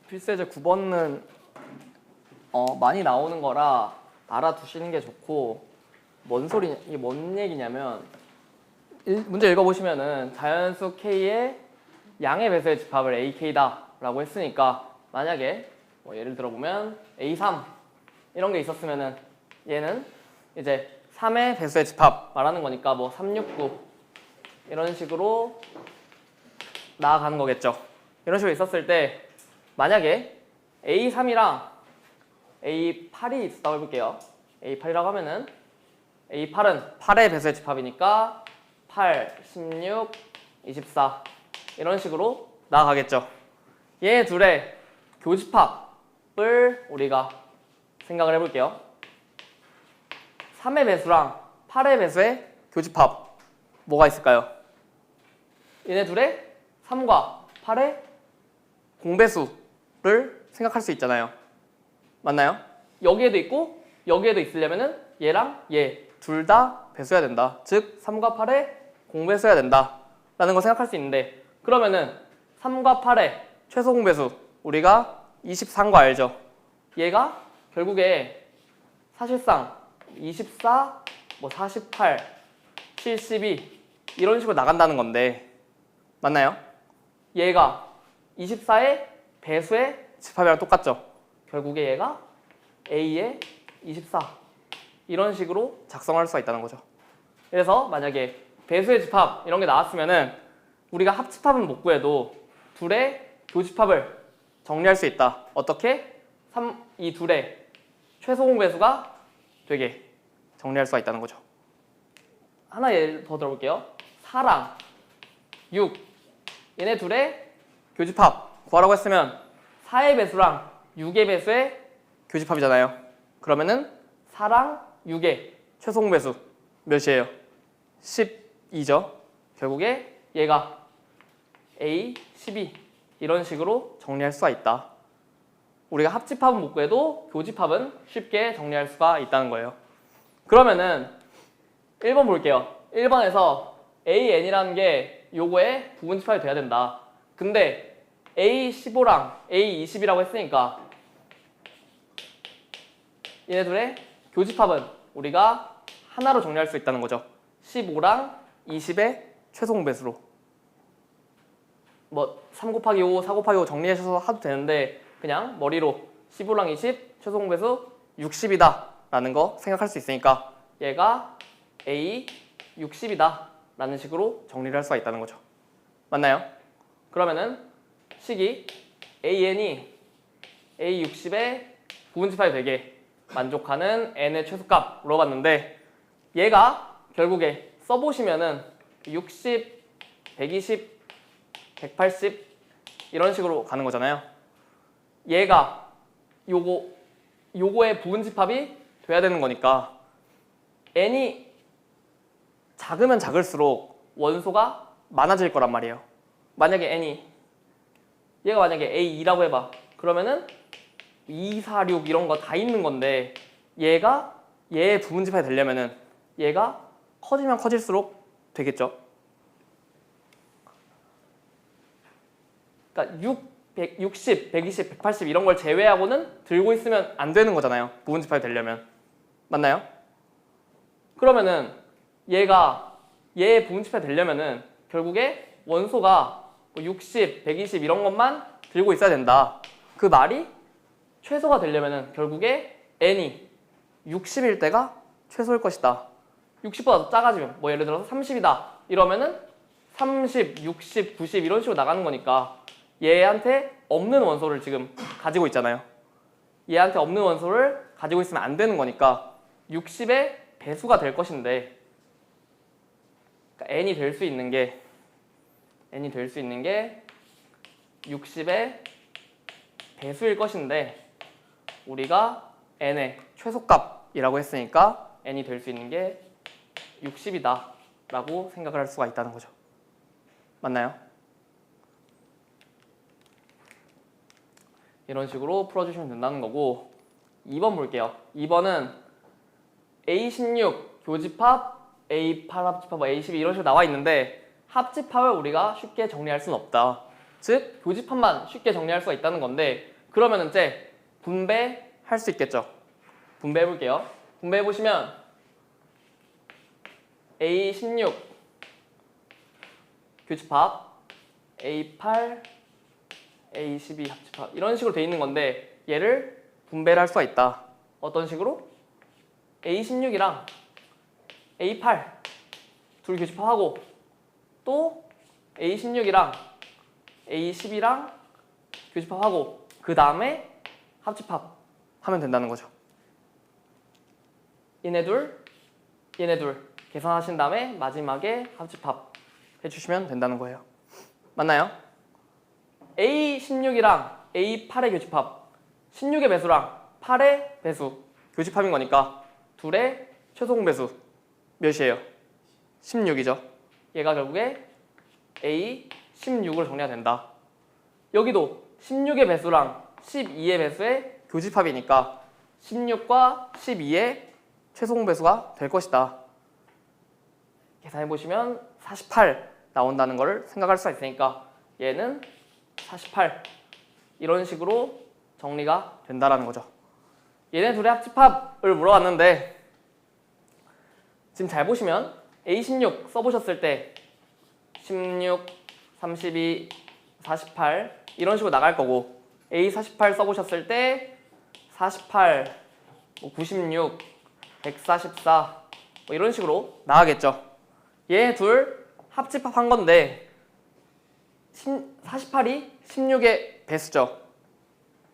필수예제 9번은 많이 나오는 거라 알아두시는 게 좋고, 이게 뭔 얘기냐면, 문제 읽어보시면은 자연수 K의 양의 배수의 집합을 AK다 라고 했으니까, 만약에 뭐 예를 들어보면 A3 이런 게 있었으면은 얘는 이제 3의 배수의 집합 말하는 거니까 뭐 369 이런 식으로 나아가는 거겠죠. 이런 식으로 있었을 때 만약에 A3이랑 A8이 있었다고 해볼게요. A8이라고 하면은 A8은 8의 배수의 집합이니까 8, 16, 24 이런 식으로 나아가겠죠. 얘 둘의 교집합을 우리가 생각을 해볼게요. 3의 배수랑 8의 배수의 교집합 뭐가 있을까요? 얘네 둘의 3과 8의 공배수를 생각할 수 있잖아요. 맞나요? 여기에도 있고 여기에도 있으려면은 얘랑 얘 둘 다 배수해야 된다. 즉 3과 8의 공배수해야 된다 라는 거 생각할 수 있는데, 그러면은 3과 8의 최소 공배수 우리가 23거 알죠? 얘가 결국에 사실상 24, 뭐 48, 72 이런 식으로 나간다는 건데, 맞나요? 얘가 24의 배수의 집합이랑 똑같죠? 결국에 얘가 A의 24 이런 식으로 작성할 수가 있다는 거죠. 그래서 만약에 배수의 집합 이런 게 나왔으면은 우리가 합집합은 못 구해도 둘의 교집합을 정리할 수 있다. 어떻게? 이 둘의 최소 공배수가 되게 정리할 수가 있다는 거죠. 하나 예를 더 들어볼게요. 4랑 6 얘네 둘의 교집합 구하라고 했으면 4의 배수랑 6의 배수의 교집합이잖아요. 그러면은 4랑 6의 최소 공배수 몇이에요? 12죠. 결국에 얘가 A, 12 이런 식으로 정리할 수가 있다. 우리가 합집합은 못 구해도 교집합은 쉽게 정리할 수가 있다는 거예요. 그러면은 1번 볼게요. 1번에서 AN이라는 게 요거의 부분집합이 돼야 된다. 근데 A15랑 A20이라고 했으니까 얘네 둘의 교집합은 우리가 하나로 정리할 수 있다는 거죠. 15랑 20의 최소 공배수로. 뭐 3 곱하기 5, 4 곱하기 5 정리하셔서 하도 되는데 그냥 머리로 15랑 20 최소 공배수 60이다 라는 거 생각할 수 있으니까 얘가 A 60이다 라는 식으로 정리를 할 수가 있다는 거죠. 맞나요? 그러면은 식이 AN이 A 60의 부분집합이 되게 만족하는 n의 최소값 물어봤는데, 얘가 결국에 써보시면은 60, 120, 180 이런 식으로 가는 거잖아요. 얘가 요거의 부분집합이 돼야 되는 거니까 n이 작으면 작을수록 원소가 많아질 거란 말이에요. 만약에 n이 얘가 만약에 A2라고 해봐. 그러면은 2, 4, 6 이런 거 다 있는 건데 얘의 부분집합이 되려면은 얘가 커지면 커질수록 되겠죠. 그러니까 160, 120, 180 이런 걸 제외하고는 들고 있으면 안 되는 거잖아요. 부분집합이 되려면. 맞나요? 그러면은 얘의 부분집합이 되려면은 결국에 원소가 60, 120 이런 것만 들고 있어야 된다. 그 말이 최소가 되려면은 결국에 n이 60일 때가 최소일 것이다. 60보다 더 작아지면 뭐 예를 들어서 30이다 이러면은 30, 60, 90 이런 식으로 나가는 거니까 얘한테 없는 원소를 지금 가지고 있잖아요. 얘한테 없는 원소를 가지고 있으면 안 되는 거니까 60의 배수가 될 것인데, 그러니까 n이 될 수 있는 게 60의 배수일 것인데 우리가 n의 최소값이라고 했으니까 n이 될 수 있는 게 60이다 라고 생각을 할 수가 있다는 거죠. 맞나요? 이런 식으로 풀어주시면 된다는 거고, 2번 볼게요. 2번은 A16 교집합, A8 합집합, A12 이런 식으로 나와 있는데 합집합을 우리가 쉽게 정리할 수는 없다. 즉 교집합만 쉽게 정리할 수가 있다는 건데 그러면 이제 분배할 수 있겠죠. 분배해 볼게요. 분배해 보시면 A16 교집합, A8, A12 합집합 이런 식으로 돼 있는 건데 얘를 분배를 할 수가 있다. 어떤 식으로? A16이랑 A8 둘 교집합하고 또 A16이랑 A12랑 교집합하고 그 다음에 합집합 하면 된다는 거죠. 얘네 둘 계산하신 다음에 마지막에 합집합 해주시면 된다는 거예요. 맞나요? A16이랑 A8의 교집합 16의 배수랑 8의 배수 교집합인 거니까 둘의 최소공 배수 몇이에요? 16이죠. 얘가 결국에 A16으로 정리가 된다. 여기도 16의 배수랑 12의 배수의 교집합이니까 16과 12의 최소공 배수가 될 것이다. 계산해보시면 48 나온다는 것을 생각할 수가 있으니까 얘는 48 이런 식으로 정리가 된다는 거죠. 얘네 둘의 합집합을 물어봤는데 지금 잘 보시면 A16 써보셨을 때 16, 32, 48 이런 식으로 나갈 거고 A48 써보셨을 때 48, 96, 144 뭐 이런 식으로 나가겠죠. 얘 둘 합집합 한 건데 48이 16의 배수죠.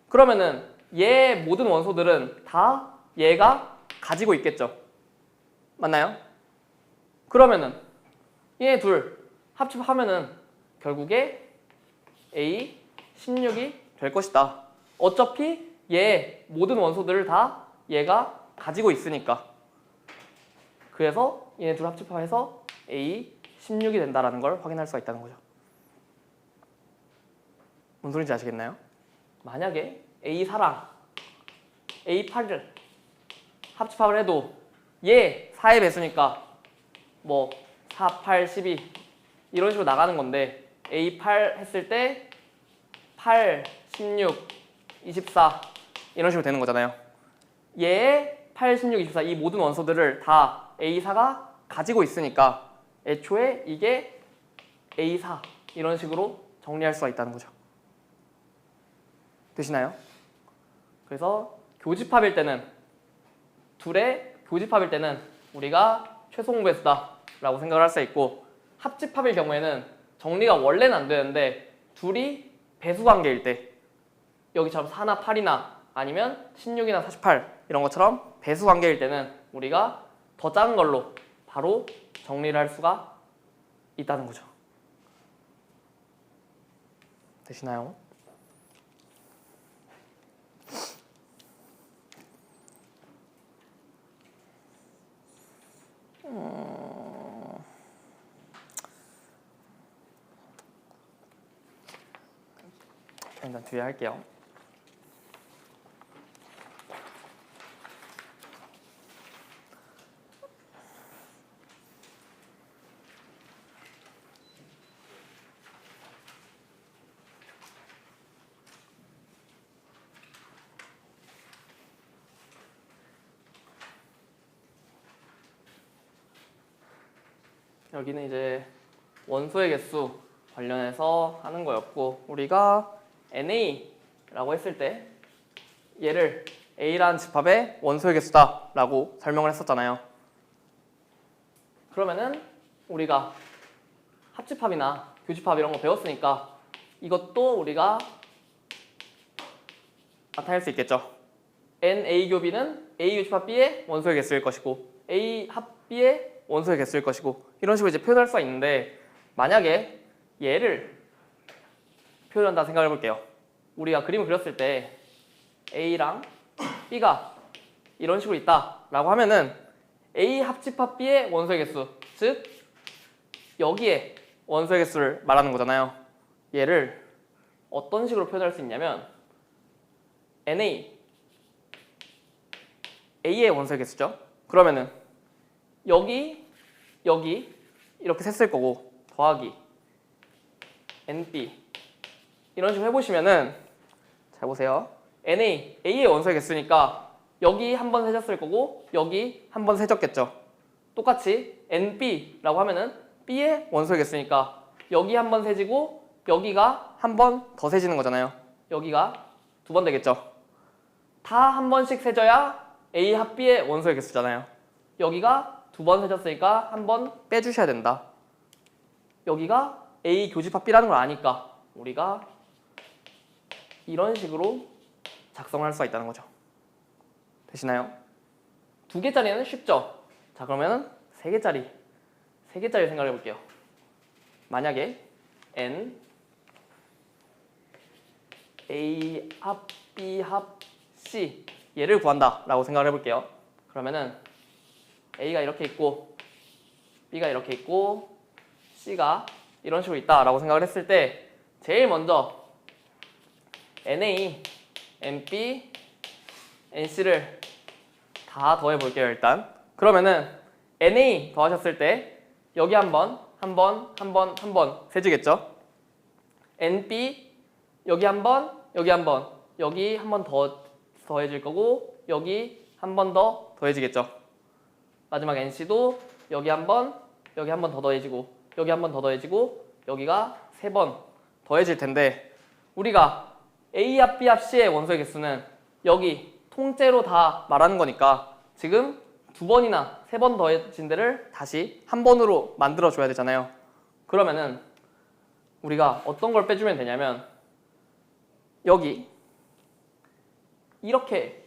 그러면은 얘 모든 원소들은 다 얘가 가지고 있겠죠. 맞나요? 그러면은 얘 둘 합집하면은 결국에 A16이 될 것이다. 어차피 얘 모든 원소들을 다 얘가 가지고 있으니까. 그래서 얘네 둘 합집합해서 A16이 된다라는 걸 확인할 수가 있다는 거죠. 뭔 소리인지 아시겠나요? 만약에 A4랑 A8을 합집합을 해도 얘 4의 배수니까 뭐 4, 8, 12 이런 식으로 나가는 건데 A8 했을 때 8, 16, 24 이런 식으로 되는 거잖아요. 얘의 8, 16, 24 이 모든 원소들을 다 A4가 가지고 있으니까 애초에 이게 A4 이런 식으로 정리할 수가 있다는 거죠. 되시나요? 그래서 교집합일 때는 둘의 교집합일 때는 우리가 최소공 배수다 라고 생각을 할 수 있고 합집합일 경우에는 정리가 원래는 안 되는데 둘이 배수 관계일 때 여기처럼 4나 8이나 아니면 16이나 48 이런 것처럼 배수 관계일 때는 우리가 더 작은 걸로 바로 정리를 할 수가 있다는 거죠. 되시나요? 일단 뒤에 할게요. 여기는 이제 원소의 개수 관련해서 하는 거였고 우리가 NA라고 했을 때 얘를 A라는 집합의 원소의 개수다 라고 설명을 했었잖아요. 그러면은 우리가 합집합이나 교집합 이런 거 배웠으니까 이것도 우리가 나타낼 수 있겠죠. NA 교비는 A 교집합 B의 원소의 개수일 것이고 A 합 B의 원소의 개수일 것이고 이런 식으로 이제 표현할 수가 있는데 만약에 얘를 표현한다 생각해 볼게요. 우리가 그림을 그렸을 때 A랑 B가 이런 식으로 있다라고 하면은 A 합집합 B의 원소의 개수, 즉 여기에 원소의 개수를 말하는 거잖아요. 얘를 어떤 식으로 표현할 수 있냐면 NA A의 원소의 개수죠. 그러면은 여기 이렇게 셌을 거고 더하기 NB 이런 식으로 해보시면은 잘 보세요. NA, A의 원소의 개수니까 여기 한 번 세졌을 거고 여기 한 번 세졌겠죠. 똑같이 NB라고 하면은 B의 원소의 개수니까 여기 한 번 세지고 여기가 한 번 더 세지는 거잖아요. 여기가 두 번 되겠죠. 다 한 번씩 세져야 A 합 B의 원소의 개수잖아요. 여기가 두 번 세졌으니까 한 번 빼주셔야 된다. 여기가 A 교집합 B라는 걸 아니까 우리가 이런 식으로 작성을 할 수가 있다는 거죠. 되시나요? 두 개짜리는 쉽죠? 자, 그러면은 세 개짜리 생각해 볼게요. 만약에 N A 합 B 합 C 얘를 구한다 라고 생각을 해볼게요. 그러면은 A가 이렇게 있고 B가 이렇게 있고 C가 이런 식으로 있다 라고 생각을 했을 때 제일 먼저 NA, NB, NC를 다 더해 볼게요. 일단 그러면은 NA 더하셨을 때 여기 한 번 세지겠죠. NB 여기 한 번, 여기 한 번, 여기 한 번 더 더해질 거고 여기 한 번 더 더해지겠죠. 마지막 NC도 여기 한 번 더 더해지고 여기 한 번 더 더해지고 여기가 세 번 더해질 텐데 우리가 A 합 B 합 C의 원소의 개수는 여기 통째로 다 말하는 거니까 지금 두 번이나 세 번 더해진 데를 다시 한 번으로 만들어 줘야 되잖아요. 그러면은 우리가 어떤 걸 빼주면 되냐면 여기 이렇게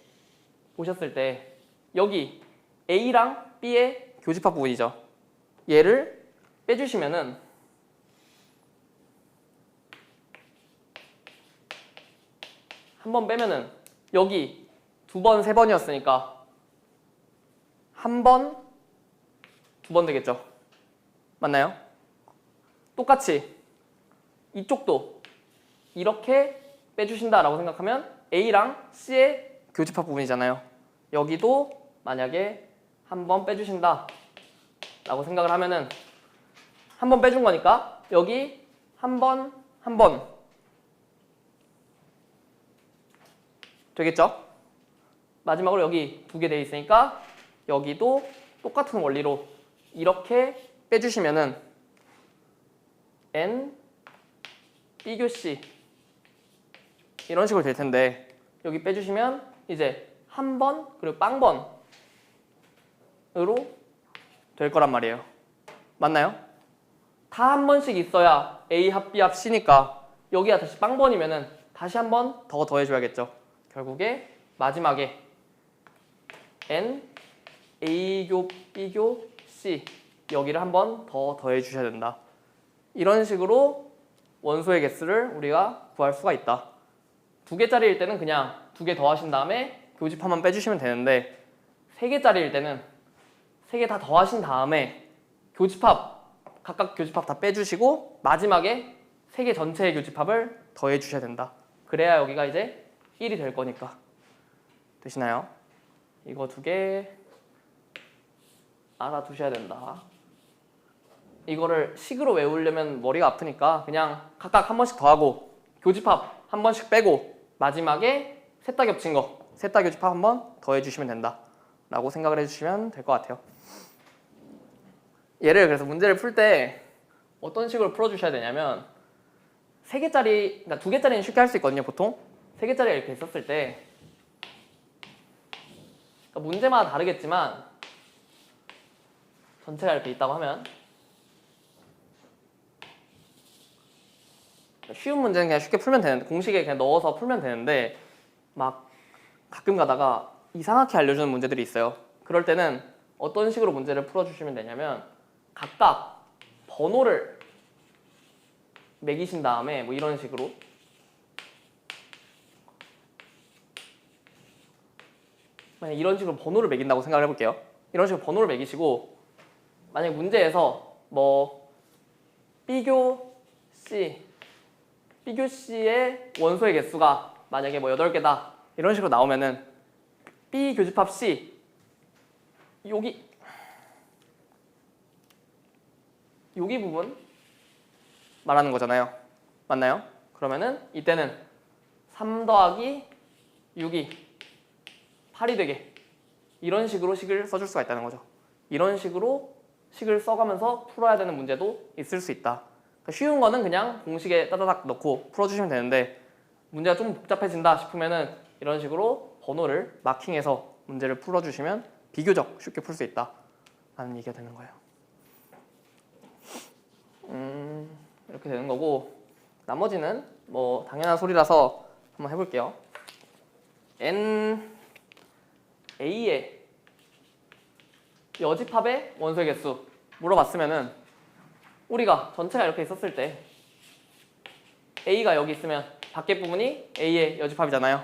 보셨을 때 여기 A랑 B의 교집합 부분이죠. 얘를 빼주시면은 한 번 빼면은 여기 두 번, 세 번이었으니까 한 번, 두 번 되겠죠. 맞나요? 똑같이 이쪽도 이렇게 빼주신다라고 생각하면 A랑 C의 교집합 부분이잖아요. 여기도 만약에 한 번 빼주신다 라고 생각을 하면은 한 번 빼준 거니까 여기 한 번 되겠죠? 마지막으로 여기 두 개 돼 있으니까 여기도 똑같은 원리로 이렇게 빼주시면은 N, B교 C 이런 식으로 될 텐데 여기 빼주시면 이제 한 번 그리고 빵번으로 될 거란 말이에요. 맞나요? 다 한 번씩 있어야 A 합 B 합 C니까 여기가 다시 빵번이면은 다시 한 번 더 더해줘야겠죠. 결국에 마지막에 N, A교, B교, C 여기를 한 번 더 더해주셔야 된다. 이런 식으로 원소의 개수를 우리가 구할 수가 있다. 두 개짜리일 때는 그냥 두 개 더하신 다음에 교집합만 빼주시면 되는데 세 개짜리일 때는 세 개 다 더하신 다음에 교집합 각각 교집합 다 빼주시고 마지막에 세 개 전체의 교집합을 더해주셔야 된다. 그래야 여기가 이제 1이 될 거니까. 되시나요? 이거 두 개 알아두셔야 된다. 이거를 식으로 외우려면 머리가 아프니까 그냥 각각 한 번씩 더하고 교집합 한 번씩 빼고 마지막에 셋 다 겹친 거 셋 다 교집합 한 번 더해주시면 된다 라고 생각을 해주시면 될 것 같아요. 얘를 그래서 문제를 풀 때 어떤 식으로 풀어주셔야 되냐면 세 개짜리, 그러니까 두 개짜리는 쉽게 할 수 있거든요. 보통 세 개짜리가 이렇게 있었을 때 그러니까 문제마다 다르겠지만 전체가 이렇게 있다고 하면 쉬운 문제는 그냥 쉽게 풀면 되는데 공식에 그냥 넣어서 풀면 되는데 막 가끔 가다가 이상하게 알려주는 문제들이 있어요. 그럴 때는 어떤 식으로 문제를 풀어주시면 되냐면 각각 번호를 매기신 다음에 뭐 이런 식으로 만약 이런 식으로 번호를 매긴다고 생각을 해볼게요. 이런 식으로 번호를 매기시고 만약 문제에서 뭐 B교 C의 원소의 개수가 만약에 뭐 8개다 이런 식으로 나오면은 B 교집합 C 여기 부분 말하는 거잖아요. 맞나요? 그러면은 이때는 3 더하기 6이 8이 되게 이런 식으로 식을 써줄 수가 있다는 거죠. 이런 식으로 식을 써가면서 풀어야 되는 문제도 있을 수 있다. 그러니까 쉬운 거는 그냥 공식에 따다닥 넣고 풀어주시면 되는데 문제가 좀 복잡해진다 싶으면은 이런 식으로 번호를 마킹해서 문제를 풀어주시면 비교적 쉽게 풀 수 있다 라는 얘기가 되는 거예요. 이렇게 되는 거고 나머지는 뭐 당연한 소리라서 한번 해볼게요. A의 여집합의 원소의 개수 물어봤으면은 우리가 전체가 이렇게 있었을 때 A가 여기 있으면 밖에 부분이 A의 여집합이잖아요.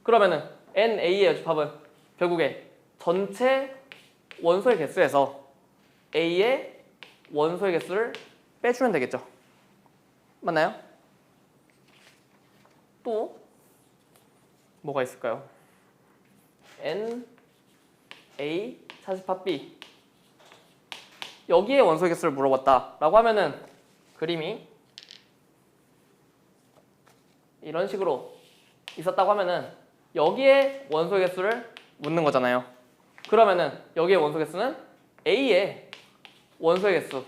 그러면은 NA의 여집합은 결국에 전체 원소의 개수에서 A의 원소의 개수를 빼주면 되겠죠. 맞나요? 또 뭐가 있을까요? N, A, 차집합 B 여기에 원소의 개수를 물어봤다 라고 하면은 그림이 이런 식으로 있었다고 하면은 여기에 원소의 개수를 묻는 거잖아요. 그러면은 여기에 원소의 개수는 A의 원소의 개수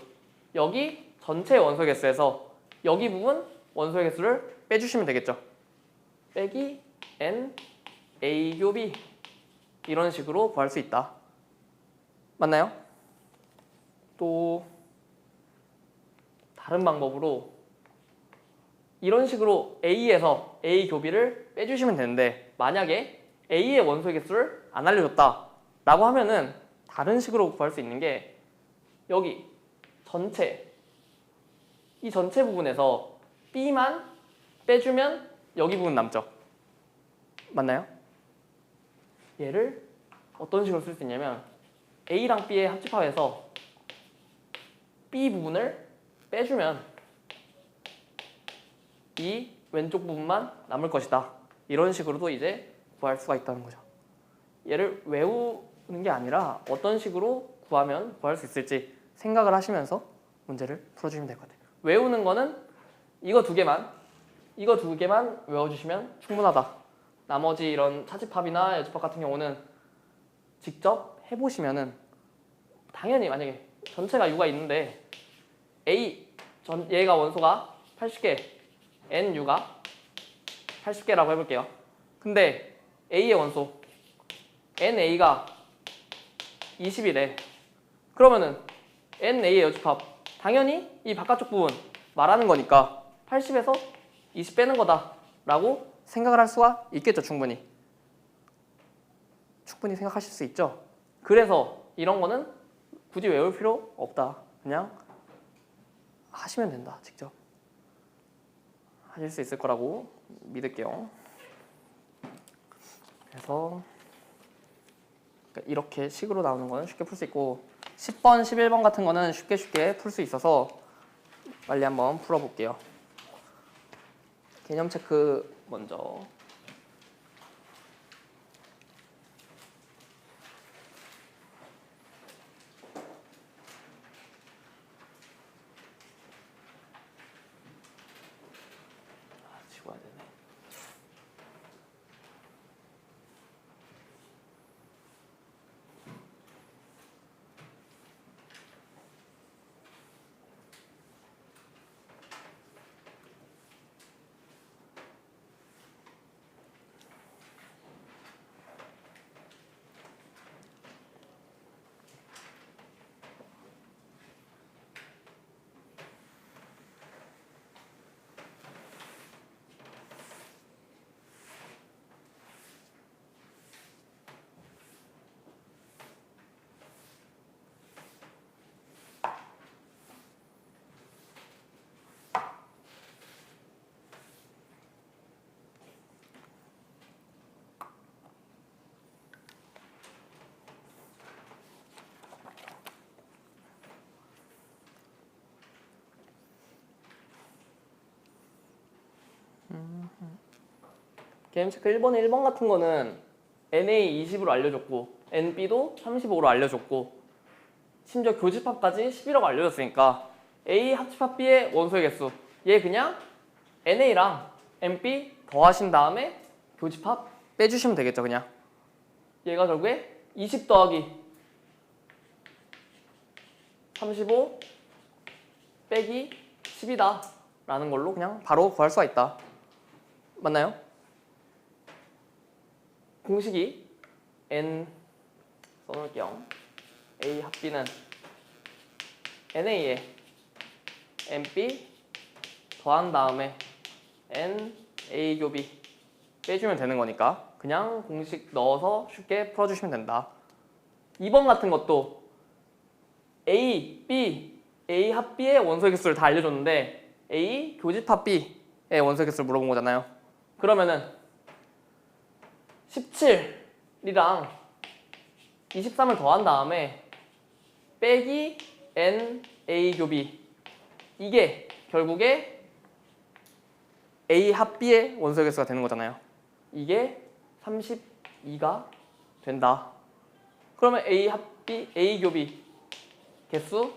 여기 전체 원소의 개수에서 여기 부분 원소의 개수를 빼주시면 되겠죠. 빼기 N, A 곱이 이런 식으로 구할 수 있다. 맞나요? 또 다른 방법으로 이런 식으로 A에서 A 교비를 빼주시면 되는데 만약에 A의 원소의 개수를 안 알려줬다 라고 하면은 다른 식으로 구할 수 있는 게 여기 전체 이 전체 부분에서 B만 빼주면 여기 부분 남죠. 맞나요? 얘를 어떤 식으로 쓸 수 있냐면 A랑 B의 합집합에서 B 부분을 빼주면 이 왼쪽 부분만 남을 것이다. 이런 식으로도 이제 구할 수가 있다는 거죠. 얘를 외우는 게 아니라 어떤 식으로 구하면 구할 수 있을지 생각을 하시면서 문제를 풀어주시면 될 것 같아요. 외우는 거는 이거 두 개만 외워주시면 충분하다. 나머지 이런 차집합이나 여집합 같은 경우는 직접 해보시면은 당연히 만약에 전체가 U가 있는데 얘가 원소가 80개 NU가 80개라고 해볼게요. 근데 A의 원소 NA가 20이래. 그러면은 NA의 여집합 당연히 이 바깥쪽 부분 말하는 거니까 80에서 20 빼는 거다 라고 생각을 할 수가 있겠죠. 충분히 생각하실 수 있죠. 그래서 이런 거는 굳이 외울 필요 없다. 그냥 하시면 된다. 직접 하실 수 있을 거라고 믿을게요. 그래서 이렇게 식으로 나오는 거는 쉽게 풀 수 있고 10번, 11번 같은 거는 쉽게 풀 수 있어서 빨리 한번 풀어볼게요. 개념 체크 먼저. 지워야 되네. 개념 체크 1번에 1번 같은 거는 NA 20으로 알려줬고 NB도 35로 알려줬고 심지어 교집합까지 11호가 알려줬으니까 A 합집합 B의 원소의 개수 얘 그냥 NA랑 NB 더하신 다음에 교집합 빼주시면 되겠죠. 그냥 얘가 결국에 20 더하기 35 빼기 10이다 라는 걸로 그냥 바로 구할 수가 있다. 맞나요? 공식이 N 써놓을게요. A 합비는 NA에 NB 더한 다음에 NA 교비 빼주면 되는 거니까 그냥 공식 넣어서 쉽게 풀어주시면 된다. 2번 같은 것도 A, B, A 합 B의 원소의 개수를 다 알려줬는데 A 교집합 B의 원소의 개수를 물어본 거잖아요. 그러면은 17이랑 23을 더한 다음에 빼기 NA 교비 이게 결국에 A 합 B의 원소의 개수가 되는 거잖아요. 이게 32가 된다. 그러면 A 합 B, A 교비 개수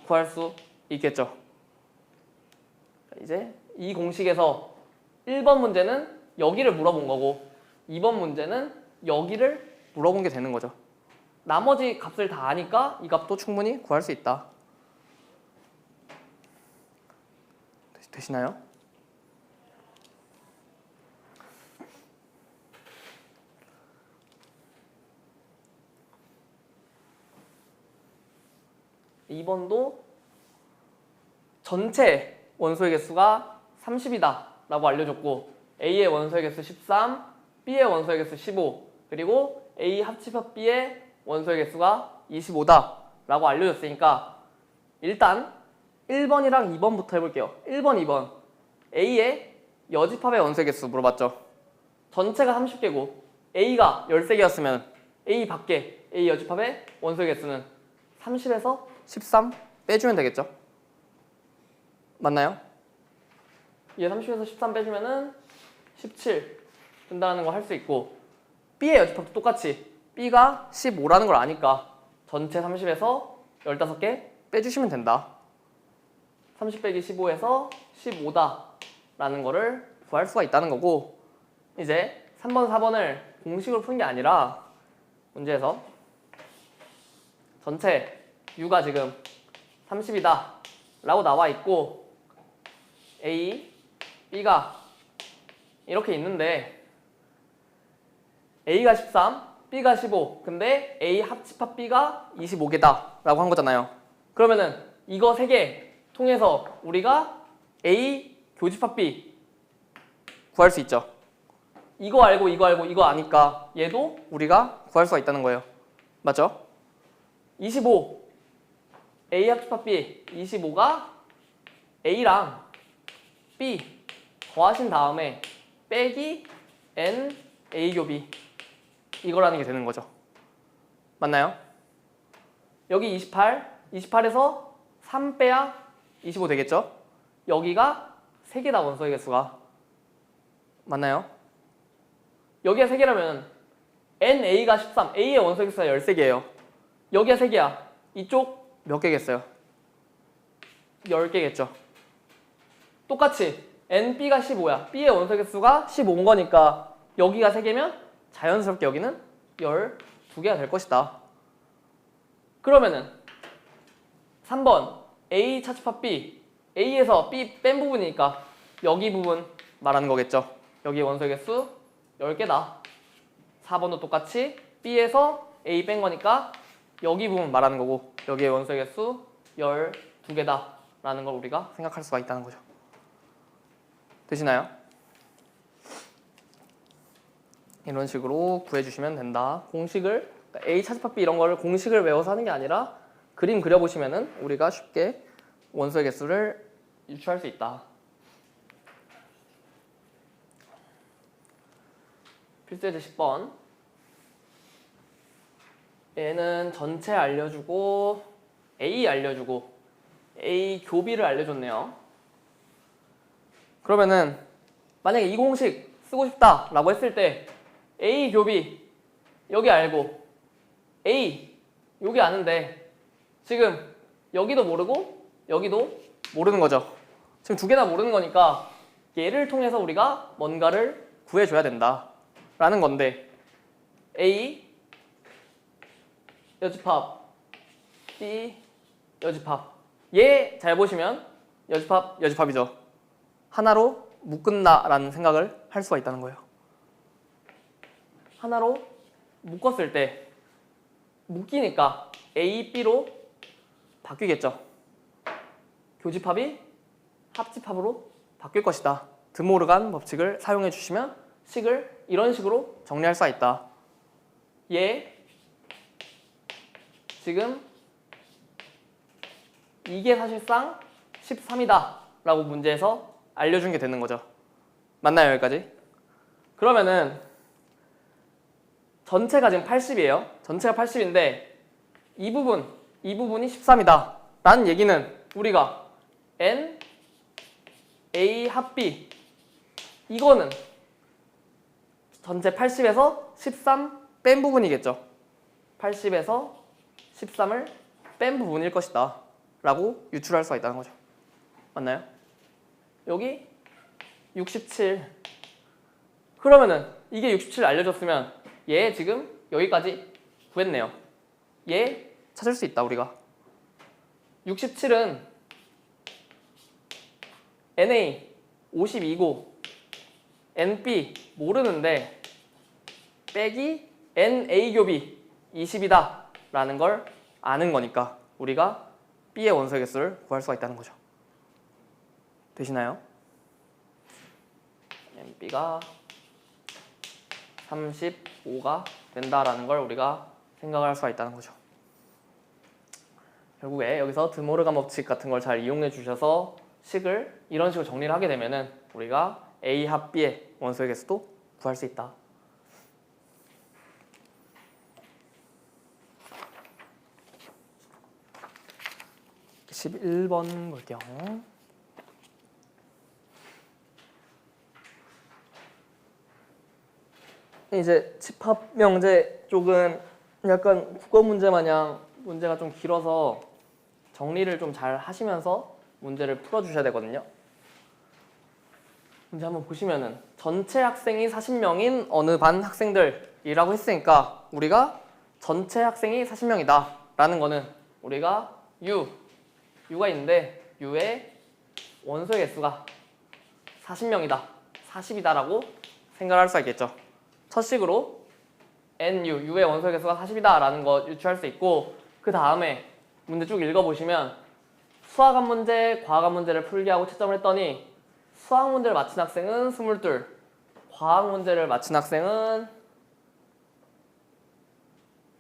구할 수 있겠죠. 이제 이 공식에서 1번 문제는 여기를 물어본 거고 2번 문제는 여기를 물어본 게 되는 거죠. 나머지 값을 다 아니까 이 값도 충분히 구할 수 있다. 되시나요? 이번도 전체 원소의 개수가 30이다 라고 알려줬고 A의 원소의 개수 13, B의 원소의 개수 15 그리고 A 합집합 B의 원소의 개수가 25다 라고 알려줬으니까 일단 1번이랑 2번부터 해볼게요. 1번, 2번 A의 여집합의 원소의 개수 물어봤죠. 전체가 30개고 A가 13개였으면 A 밖에 A 여집합의 원소의 개수는 30에서 13 빼주면 되겠죠. 맞나요? 얘 30에서 13 빼주면은 17 된다는 거 할 수 있고 B의 여집합도 똑같이 B가 15라는 걸 아니까 전체 30에서 15개 빼주시면 된다. 30 빼기 15에서 15다 라는 거를 구할 수가 있다는 거고 이제 3번, 4번을 공식으로 푸는 게 아니라 문제에서 전체 U가 지금 30이다 라고 나와 있고 A, B가 이렇게 있는데 A가 13, B가 15 근데 A 합집합 B가 25개다 라고 한 거잖아요. 그러면은 이거 3개 통해서 우리가 A 교집합 B 구할 수 있죠. 이거 알고 이거 알고 이거 아니까 얘도 우리가 구할 수가 있다는 거예요. 맞죠? 25 A 합집합 B 25가 A랑 B 더하신 다음에 빼기 N A 교비 이거라는 게 되는 거죠. 맞나요? 여기 28, 28에서 3 빼야 25 되겠죠? 여기가 3개다 원소의 개수가. 맞나요? 여기가 3개라면 NA가 13, A의 원소의 개수가 13개예요. 여기가 3개야. 이쪽 몇 개겠어요? 10개겠죠. 똑같이 NB가 15야. B의 원소 개수가 15인 거니까 여기가 3개면 자연스럽게 여기는 12개가 될 것이다. 그러면은 3번 A 차집합 B A에서 B 뺀 부분이니까 여기 부분 말하는 거겠죠. 여기 원소 개수 10개다. 4번도 똑같이 B에서 A 뺀 거니까 여기 부분 말하는 거고 여기의 원소 개수 12개다 라는 걸 우리가 생각할 수가 있다는 거죠. 되시나요? 이런 식으로 구해주시면 된다. 공식을 그러니까 A 차집합 B 이런 거를 공식을 외워서 하는 게 아니라 그림 그려보시면은 우리가 쉽게 원소의 개수를 유추할 수 있다. 필수예제 10번. 얘는 전체 알려주고 A 알려주고 A 교비를 알려줬네요. 그러면은 만약에 이 공식 쓰고 싶다 라고 했을 때 A 교비 여기 알고 A 여기 아는데 지금 여기도 모르고 여기도 모르는 거죠. 지금 두 개나 모르는 거니까 얘를 통해서 우리가 뭔가를 구해줘야 된다 라는 건데 A 여집합 B 여집합 얘 잘 보시면 여집합이죠. 하나로 묶은다 라는 생각을 할 수가 있다는 거예요. 하나로 묶었을 때 묶이니까 A, B로 바뀌겠죠. 교집합이 합집합으로 바뀔 것이다. 드모르간 법칙을 사용해 주시면 식을 이런 식으로 정리할 수가 있다. 얘 지금 이게 사실상 13이다 라고 문제에서 알려준 게 되는 거죠. 맞나요 여기까지? 그러면은 전체가 지금 80이에요. 전체가 80인데 이 부분이 13이다 라는 얘기는 우리가 N, A 합 B 이거는 전체 80에서 13 뺀 부분이겠죠. 80에서 13을 뺀 부분일 것이다 라고 유출할 수가 있다는 거죠. 맞나요? 여기 67 그러면은 이게 67 알려줬으면 얘 지금 여기까지 구했네요. 얘 찾을 수 있다 우리가. 67은 NA 52고 NB 모르는데 빼기 NA 교비 20이다 라는 걸 아는 거니까 우리가 B의 원소의 개수를 구할 수가 있다는 거죠. 되시나요? NB가 35가 된다라는 걸 우리가 생각할 수가 있다는 거죠. 결국에 여기서 드모르간 법칙 같은 걸 잘 이용해 주셔서 식을 이런 식으로 정리를 하게 되면은 우리가 A 합 B의 원소의 개수도 구할 수 있다. (11번) 볼게요. 이제 집합 명제 쪽은 약간 국어 문제 마냥 문제가 좀 길어서 정리를 좀 잘 하시면서 문제를 풀어주셔야 되거든요. 문제 한번 보시면은 전체 학생이 40명인 어느 반 학생들이라고 했으니까 우리가 전체 학생이 40명이다 라는 거는 우리가 U가 있는데 U의 원소의 개수가 40명이다 40이다 라고 생각할 수 있겠죠. 첫 식으로 U의 원소의 개수가 40이다 라는 거 유추할 수 있고, 그 다음에 문제 쭉 읽어보시면 수학학 문제, 과학학 문제를 풀게 하고 채점을 했더니 수학 문제를 맞힌 학생은 22, 과학 문제를 맞힌 학생은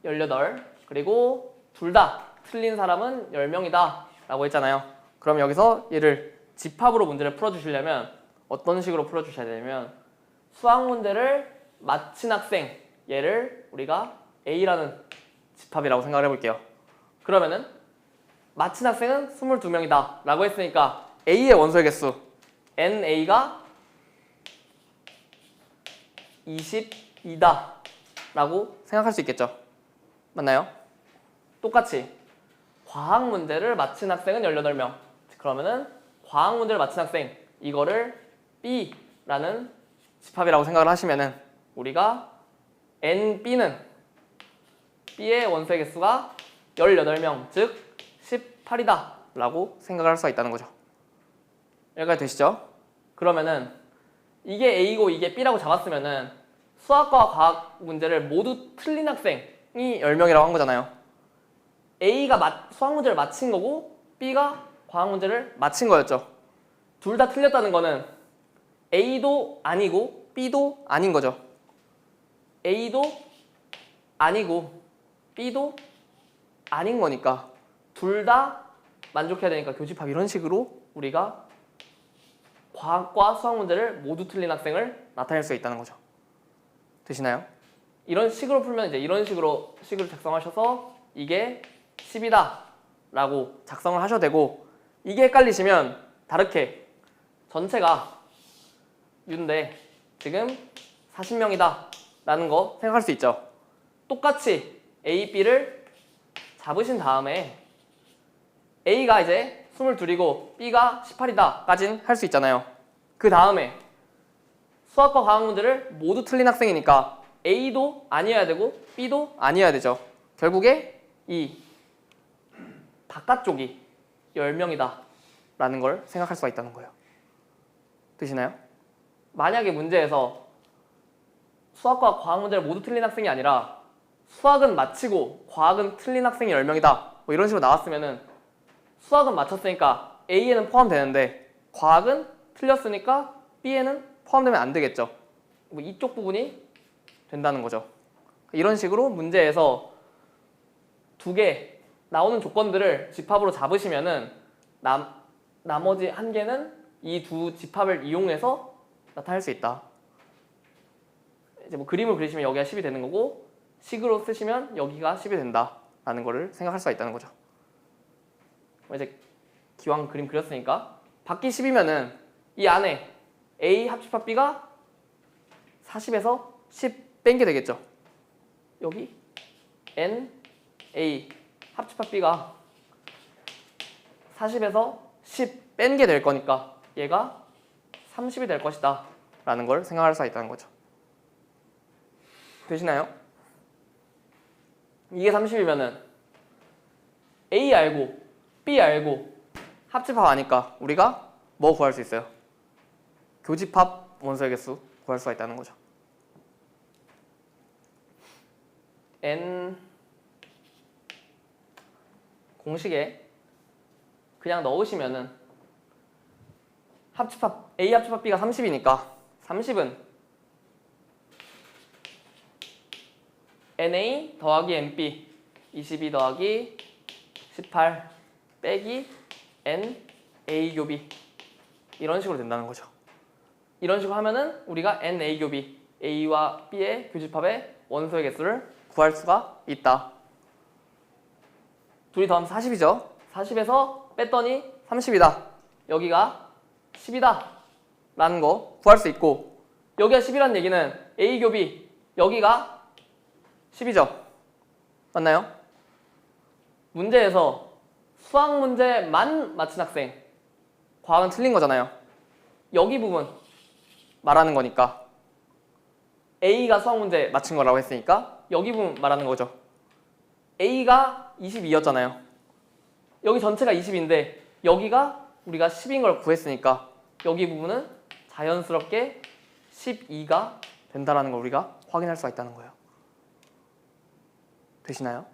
18, 그리고 둘 다 틀린 사람은 10명이다 라고 했잖아요. 그럼 여기서 얘를 집합으로 문제를 풀어주시려면 어떤 식으로 풀어주셔야 되냐면 수학 문제를 맞힌 학생 얘를 우리가 A라는 집합이라고 생각을 해볼게요. 그러면은 맞힌 학생은 22명이다 라고 했으니까 A의 원소의 개수 NA가 22다 라고 생각할 수 있겠죠. 맞나요? 똑같이 과학 문제를 맞힌 학생은 18명. 그러면은 과학 문제를 맞힌 학생 이거를 B라는 집합이라고 생각을 하시면은 우리가 NB는 B의 원소의 개수가 18명, 즉 18이다 라고 생각을 할 수가 있다는 거죠. 여기까지 되시죠? 그러면은 이게 A고 이게 B라고 잡았으면은 수학과 과학 문제를 모두 틀린 학생이 10명이라고 한 거잖아요. A가 수학 문제를 맞힌 거고 B가 과학 문제를 맞힌 거였죠. 둘 다 틀렸다는 거는 A도 아니고 B도 아닌 거죠. A도 아니고 B도 아닌 거니까 둘 다 만족해야 되니까 교집합 이런 식으로 우리가 과학과 수학 문제를 모두 틀린 학생을 나타낼 수 있다는 거죠. 되시나요? 이런 식으로 풀면 이제 이런 식으로 식을 작성하셔서 이게 10이다 라고 작성을 하셔도 되고, 이게 헷갈리시면 다르게 전체가 U인데 지금 40명이다 라는 거 생각할 수 있죠. 똑같이 A, B를 잡으신 다음에 A가 이제 22이고 B가 18이다 까진 할 수 있잖아요. 그 다음에 수학과 과학 문제를 모두 틀린 학생이니까 A도 아니어야 되고 B도 아니어야 되죠. 결국에 이 바깥쪽이 10명이다 라는 걸 생각할 수가 있다는 거예요. 되시나요? 만약에 문제에서 수학과 과학 문제를 모두 틀린 학생이 아니라 수학은 마치고 과학은 틀린 학생이 10명이다 뭐 이런 식으로 나왔으면은 수학은 맞췄으니까 A에는 포함되는데 과학은 틀렸으니까 B에는 포함되면 안 되겠죠. 뭐 이쪽 부분이 된다는 거죠. 이런 식으로 문제에서 두 개 나오는 조건들을 집합으로 잡으시면은 나머지 한 개는 이 두 집합을 이용해서 나타낼 수 있다. 이제 뭐 그림을 그리시면 여기가 10이 되는 거고 식으로 쓰시면 여기가 10이 된다라는 거를 생각할 수가 있다는 거죠. 이제 기왕 그림 그렸으니까 밖이 10이면은 이 안에 A 합집합 B가 40에서 10 뺀 게 되겠죠. 여기 N A 합집합 B가 40에서 10 뺀 게 될 거니까 얘가 30이 될 것이다 라는 걸 생각할 수가 있다는 거죠. 되시나요? 이게 30이면은 A 알고 B 알고 합집합 아니까 우리가 뭐 구할 수 있어요? 교집합 원소의 개수 구할 수가 있다는 거죠. N 공식에 그냥 넣으시면은 합집합 A 합집합 B가 30이니까 30은 NA 더하기 NB 22 더하기 18 빼기 NA 교비 이런 식으로 된다는 거죠. 이런 식으로 하면은 우리가 NA 교비 A와 B의 교집합의 원소의 개수를 구할 수가 있다. 둘이 더하면 40이죠. 40에서 뺐더니 30이다. 여기가 10이다. 라는 거 구할 수 있고 여기가 10이라는 얘기는 A 교비 여기가 10이죠. 맞나요? 문제에서 수학 문제만 맞힌 학생 과학은 틀린 거잖아요. 여기 부분 말하는 거니까 A가 수학 문제 맞힌 거라고 했으니까 여기 부분 말하는 거죠. A가 22였잖아요. 여기 전체가 20인데 여기가 우리가 10인 걸 구했으니까 여기 부분은 자연스럽게 12가 된다는 걸 우리가 확인할 수가 있다는 거예요. 되시나요?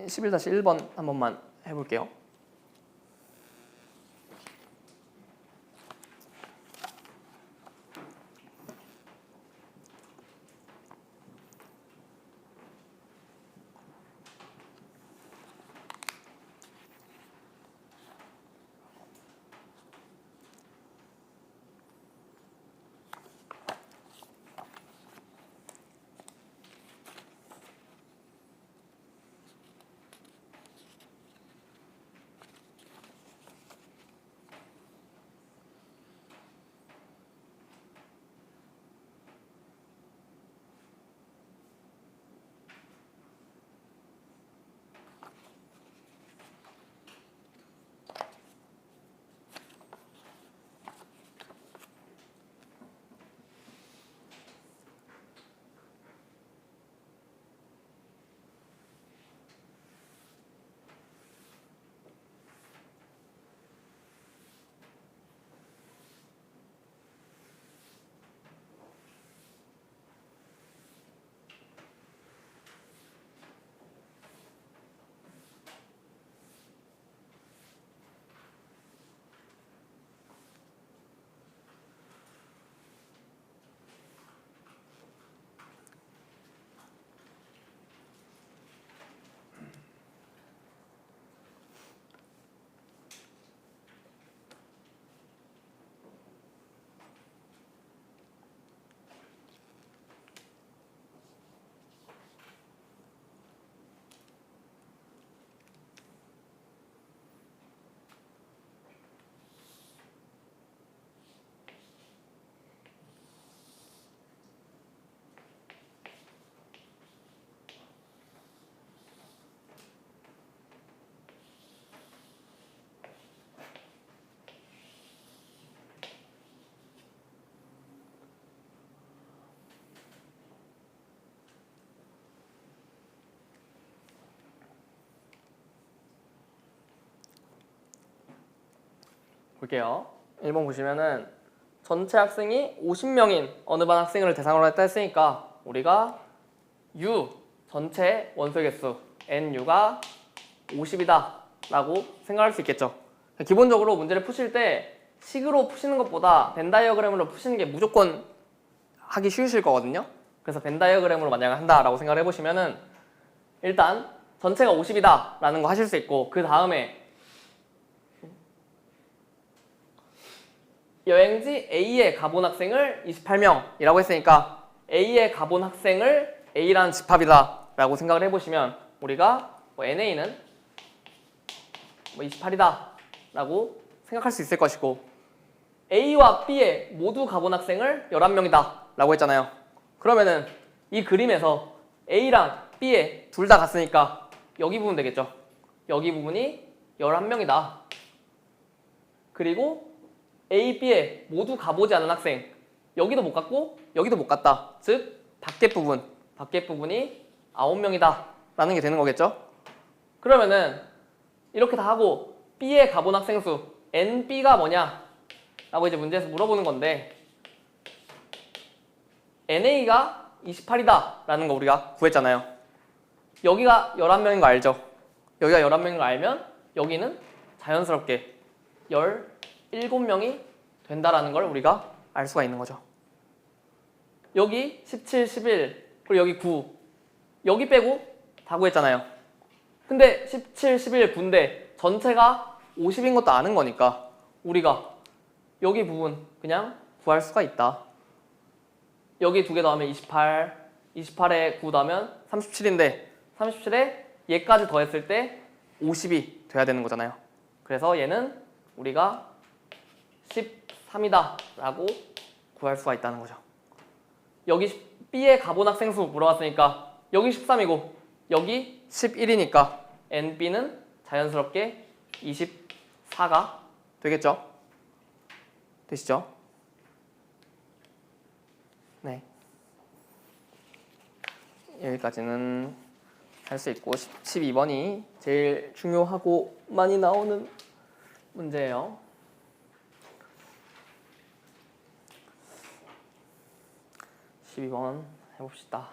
11-1번 한 번만 해볼게요. 볼게요. 1번 보시면은 전체 학생이 50명인 어느 반 학생을 대상으로 했다 했으니까 우리가 U 전체 원소의 개수 NU가 50이다 라고 생각할 수 있겠죠. 기본적으로 문제를 푸실 때 식으로 푸시는 것보다 벤 다이어그램으로 푸시는 게 무조건 하기 쉬우실 거거든요. 그래서 벤 다이어그램으로 만약에 한다라고 생각을 해보시면은 일단 전체가 50이다 라는 거 하실 수 있고, 그 다음에 여행지 A에 가본 학생을 28명이라고 했으니까 A에 가본 학생을 A라는 집합이다 라고 생각을 해보시면 우리가 NA는 28이다 라고 생각할 수 있을 것이고, A와 B에 모두 가본 학생을 11명이다 라고 했잖아요. 그러면은 이 그림에서 A랑 B에 둘 다 갔으니까 여기 부분 되겠죠. 여기 부분이 11명이다. 그리고 A, B에 모두 가보지 않은 학생, 여기도 못 갔고 여기도 못 갔다. 즉 밖에 부분이 9명이다 라는 게 되는 거겠죠. 그러면은 이렇게 다 하고 B에 가본 학생 수 NB가 뭐냐 라고 이제 문제에서 물어보는 건데, NA가 28이다 라는 거 우리가 구했잖아요. 여기가 11명인 거 알죠? 여기가 11명인 거 알면 여기는 자연스럽게 17명이 된다라는 걸 우리가 알 수가 있는 거죠. 여기 17, 11, 그리고 여기 9, 여기 빼고 다 구했잖아요. 근데 17, 11, 9인데 전체가 50인 것도 아는 거니까 우리가 여기 부분 그냥 구할 수가 있다. 여기 두 개 더하면 28, 28에 9 더하면 37인데 37에 얘까지 더했을 때 50이 돼야 되는 거잖아요. 그래서 얘는 우리가 13이다 라고 구할 수가 있다는 거죠. 여기 B에 가본 학생 수 물어봤으니까 여기 13이고 여기 11이니까 NB는 자연스럽게 24가 되겠죠? 되시죠? 네. 여기까지는 할 수 있고 12번이 제일 중요하고 많이 나오는 문제예요. 12번 해봅시다.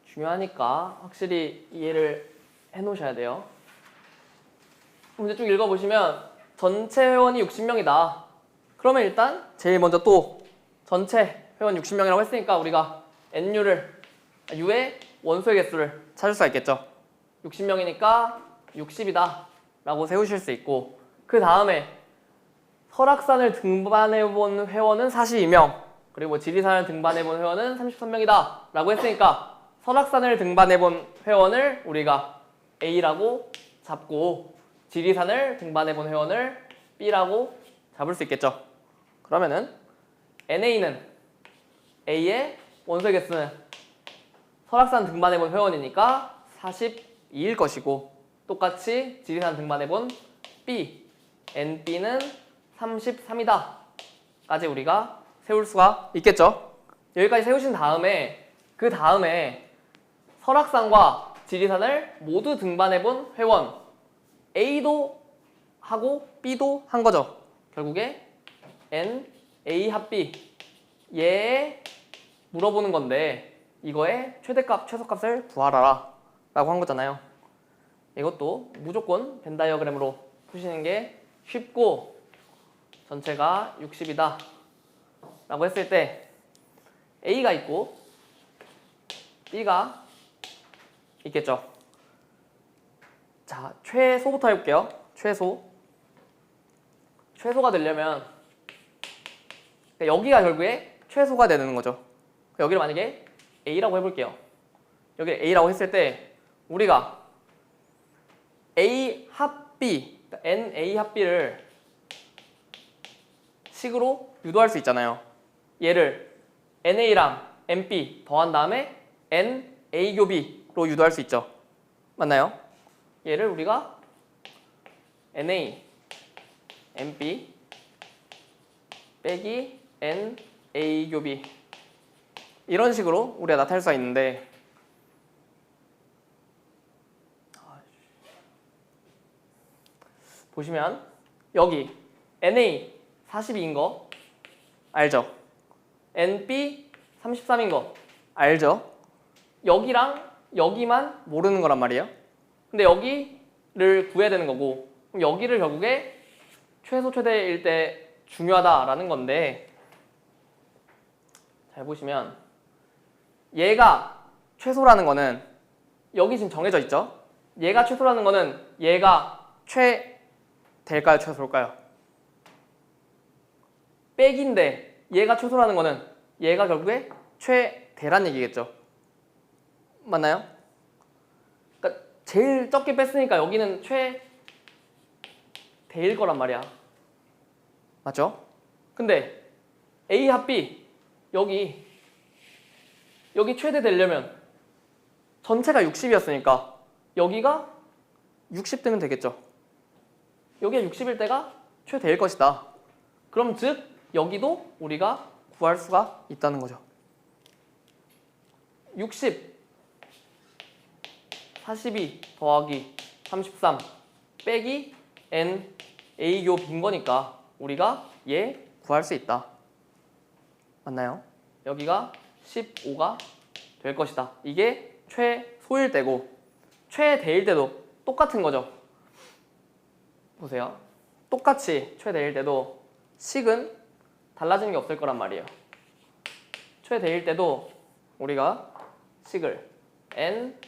중요하니까 확실히 이해를 해놓으셔야 돼요. 문제 쭉 읽어보시면 전체 회원이 60명이다. 그러면 일단 제일 먼저 또 전체 회원 60명이라고 했으니까 우리가 U의 원소의 개수를 찾을 수가 있겠죠. 60명이니까 60이다 라고 세우실 수 있고, 그 다음에 설악산을 등반해본 회원은 42명, 그리고 지리산을 등반해본 회원은 33명이다 라고 했으니까 설악산을 등반해본 회원을 우리가 A라고 잡고 지리산을 등반해본 회원을 B라고 잡을 수 있겠죠. 그러면은 NA는 A의 원소의 개수는 설악산 등반해본 회원이니까 42일 것이고, 똑같이 지리산 등반해본 B, NB는 33이다 까지 우리가 세울 수가 있겠죠. 여기까지 세우신 다음에 그 다음에 설악산과 지리산을 모두 등반해본 회원 A도 하고 B도 한 거죠. 결국에 N, A 합 B 얘에 물어보는 건데 이거의 최대값, 최소값을 구하라 라고 한 거잖아요. 이것도 무조건 벤 다이어그램으로 푸시는 게 쉽고, 전체가 60이다 라고 했을 때 A가 있고 B가 있겠죠. 자, 최소부터 해볼게요. 최소가 되려면 여기가 결국에 최소가 되는 거죠. 여기를 만약에 A라고 해볼게요. 여기를 A라고 했을 때 우리가 A 합 B, 그러니까 NA 합 B를 식으로 유도할 수 있잖아요. 얘를 NA랑 NB 더한 다음에 NA 교비로 유도할 수 있죠. 맞나요? 얘를 우리가 NA, NB 빼기 NA 교비 이런 식으로 우리가 나타낼 수가 있는데, 보시면 여기 NA 42인 거 알죠? NB 33인 거 알죠? 여기랑 여기만 모르는 거란 말이에요. 근데 여기를 구해야 되는 거고 그럼 여기를 결국에 최소 최대일 때 중요하다라는 건데 잘 보시면 얘가 최소라는 거는 여기 지금 정해져 있죠? 얘가 최소라는 거는 얘가 최대일까요? 최소일까요? 백인데 얘가 최소라는 거는 얘가 결국에 최대란 얘기겠죠. 맞나요? 그러니까 제일 적게 뺐으니까 여기는 최대일 거란 말이야. 맞죠? 근데 A 합 B 여기 최대 되려면 전체가 60이었으니까 여기가 60되면 되겠죠. 여기가 60일 때가 최대일 것이다. 그럼 즉 여기도 우리가 구할 수가 있다는 거죠. 60 42 더하기 33 빼기 N A 요 빈 거니까 우리가 얘 구할 수 있다. 맞나요? 여기가 15가 될 것이다. 이게 최소일 때고 최대일 때도 똑같은 거죠. 보세요. 똑같이 최대일 때도 식은 달라지는 게 없을 거란 말이에요. 최대일 때도 우리가 식을 N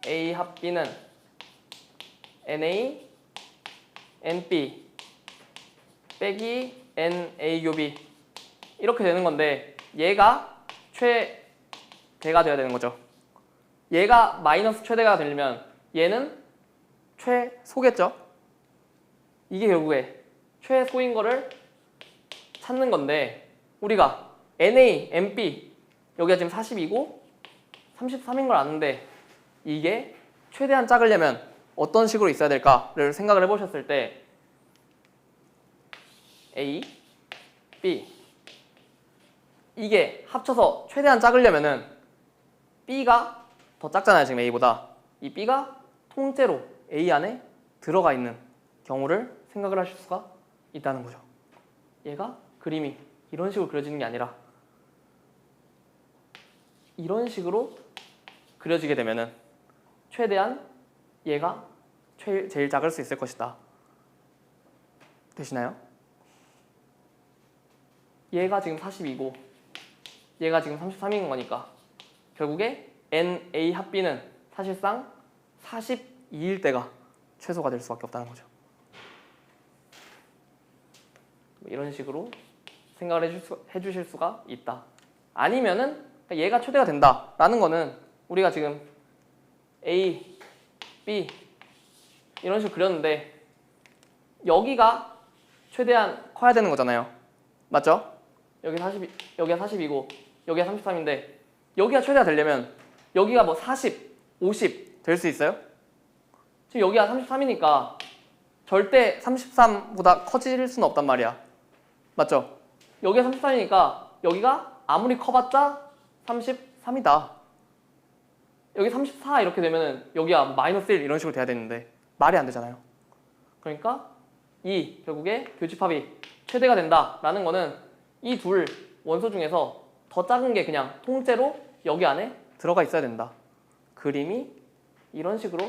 A 합 B는 NA NB 빼기 NA 교 B 이렇게 되는 건데 얘가 최대가 돼야 되는 거죠. 얘가 마이너스 최대가 되려면 얘는 최소겠죠. 이게 결국에 최소인 거를 찾는 건데 우리가 NA, NB 여기가 지금 40이고 33인 걸 아는데 이게 최대한 작으려면 어떤 식으로 있어야 될까를 생각을 해보셨을 때 A, B 이게 합쳐서 최대한 작으려면은 B가 더 작잖아요. 지금 A보다. 이 B가 통째로 A 안에 들어가 있는 경우를 생각을 하실 수가 있다는 거죠. 얘가 그림이 이런 식으로 그려지는 게 아니라 이런 식으로 그려지게 되면은 최대한 얘가 제일 작을 수 있을 것이다. 되시나요? 얘가 지금 42고 얘가 지금 33인 거니까 결국에 NA 합 B는 사실상 42일 때가 최소가 될 수밖에 없다는 거죠. 이런 식으로 생각을 해주실 수가 있다. 아니면은 얘가 최대가 된다라는 거는 우리가 지금 A, B 이런 식으로 그렸는데 여기가 최대한 커야 되는 거잖아요. 맞죠? 여기가 40이고 여기가 33인데 여기가 최대가 되려면 여기가 뭐 40, 50 될 수 있어요? 지금 여기가 33이니까 절대 33보다 커질 수는 없단 말이야. 맞죠? 여기가 33이니까 여기가 아무리 커봤자 33이다. 여기 34 이렇게 되면은 여기가 마이너스 1 이런 식으로 돼야 되는데 말이 안 되잖아요. 그러니까 이 결국에 교집합이 최대가 된다라는 거는 이 둘 원소 중에서 더 작은 게 그냥 통째로 여기 안에 들어가 있어야 된다. 그림이 이런 식으로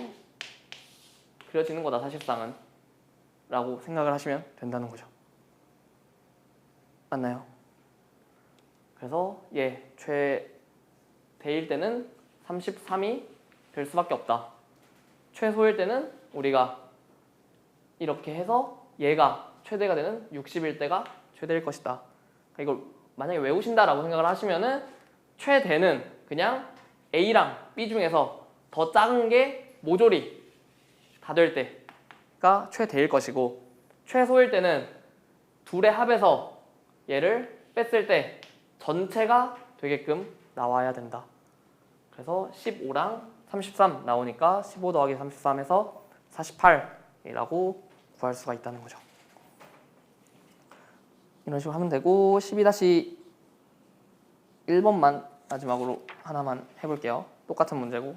그려지는 거다 사실상은 라고 생각을 하시면 된다는 거죠. 맞나요? 그래서 최대일 때는 33이 될 수밖에 없다. 최소일 때는 우리가 이렇게 해서 얘가 최대가 되는 60일 때가 최대일 것이다. 이걸 만약에 외우신다라고 생각을 하시면은 최대는 그냥 A랑 B 중에서 더 작은 게 모조리 다 될 때가 최대일 것이고 최소일 때는 둘의 합에서 얘를 뺐을 때 전체가 되게끔 나와야 된다. 그래서 15랑 33 나오니까 15 더하기 33에서 48이라고 구할 수가 있다는 거죠. 이런 식으로 하면 되고 12-1번만 마지막으로 하나만 해볼게요. 똑같은 문제고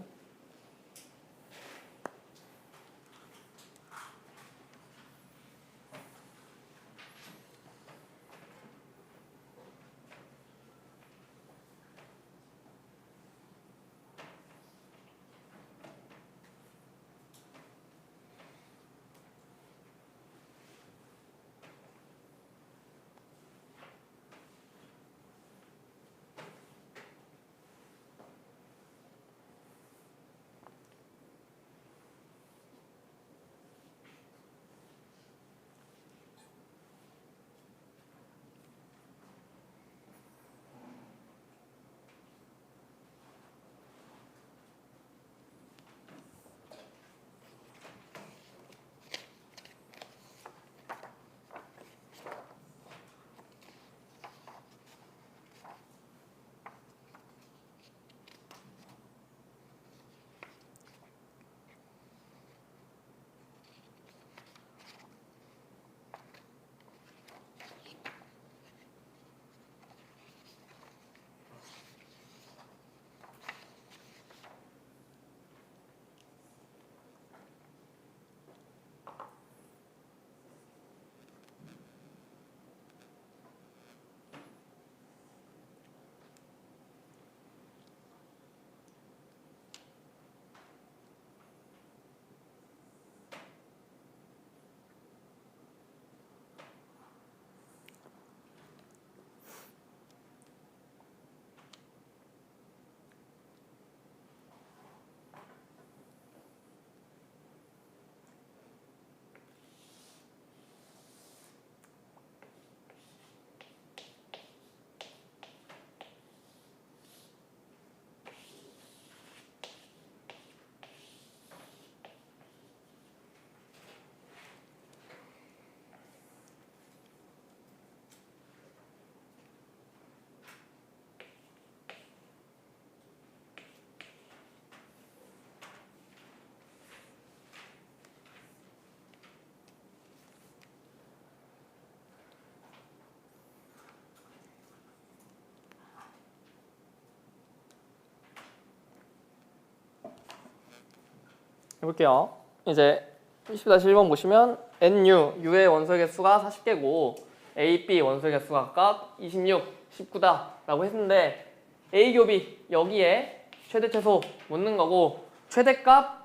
해볼게요. 이제 20-1번 보시면 NU, U의 원소의 개수가 40개고 A, B 원소의 개수가 각각 26, 19다 라고 했는데 A 곱이 여기에 최대 최소 묻는 거고 최대값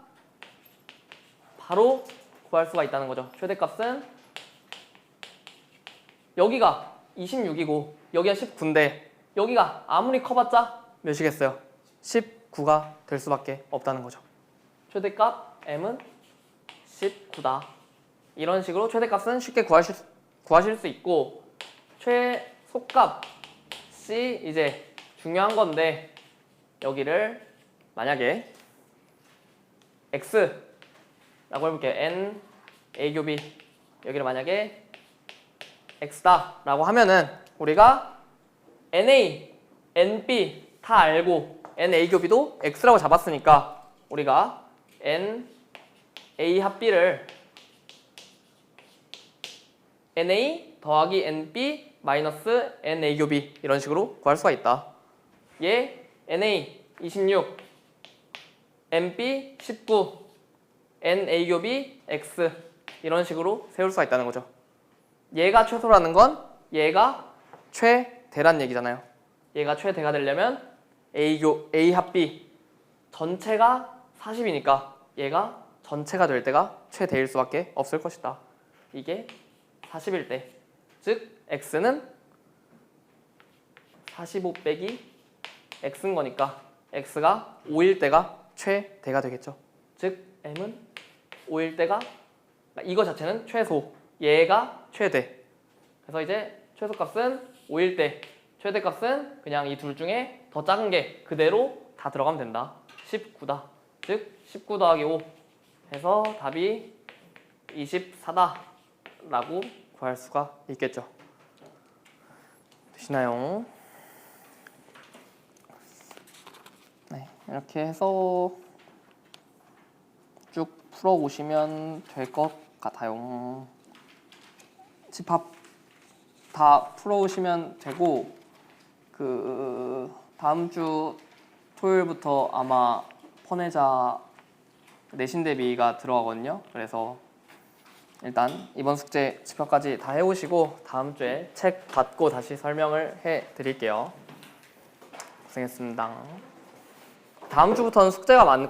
바로 구할 수가 있다는 거죠. 최대값은 여기가 26이고 여기가 19인데 여기가 아무리 커봤자 몇이겠어요? 19가 될 수밖에 없다는 거죠. 최대값 M은 19다. 이런 식으로 최대값은 쉽게 구하실 수 있고 최소값 C 이제 중요한 건데 여기를 만약에 X라고 해볼게요. N A 곱이 여기를 만약에 X다 라고 하면은 우리가 NA, NB 다 알고 NA 곱이도 X라고 잡았으니까 우리가 NA 합비를 NA 더하기 NB 마이너스 NA 곱이 이런 식으로 구할 수가 있다. 얘 NA 26, NB 19, NA 곱이 X 이런 식으로 세울 수가 있다는 거죠. 얘가 최소라는 건 얘가 최대란 얘기잖아요. 얘가 최대가 되려면 A 합비 전체가 40이니까 얘가 전체가 될 때가 최대일 수밖에 없을 것이다. 이게 40일 때, 즉 X는 45 빼기 X인 거니까 X가 5일 때가 최대가 되겠죠. 즉 M은 5일 때가 이거 자체는 최소, 얘가 최대. 그래서 이제 최소값은 5일 때, 최대값은 그냥 이 둘 중에 더 작은 게 그대로 다 들어가면 된다. 19다. 즉 19 더하기 5 해서 답이 24다 라고 구할 수가 있겠죠. 되시나요? 네, 이렇게 해서 쭉 풀어보시면 될 것 같아요. 집합 다 풀어오시면 되고 그 다음 주 토요일부터 아마 퍼내자 내신 대비가 들어가거든요. 그래서 일단 이번 숙제 집합까지 다 해오시고 다음 주에 책 받고 다시 설명을 해드릴게요. 고생했습니다. 다음 주부터는 숙제가 많고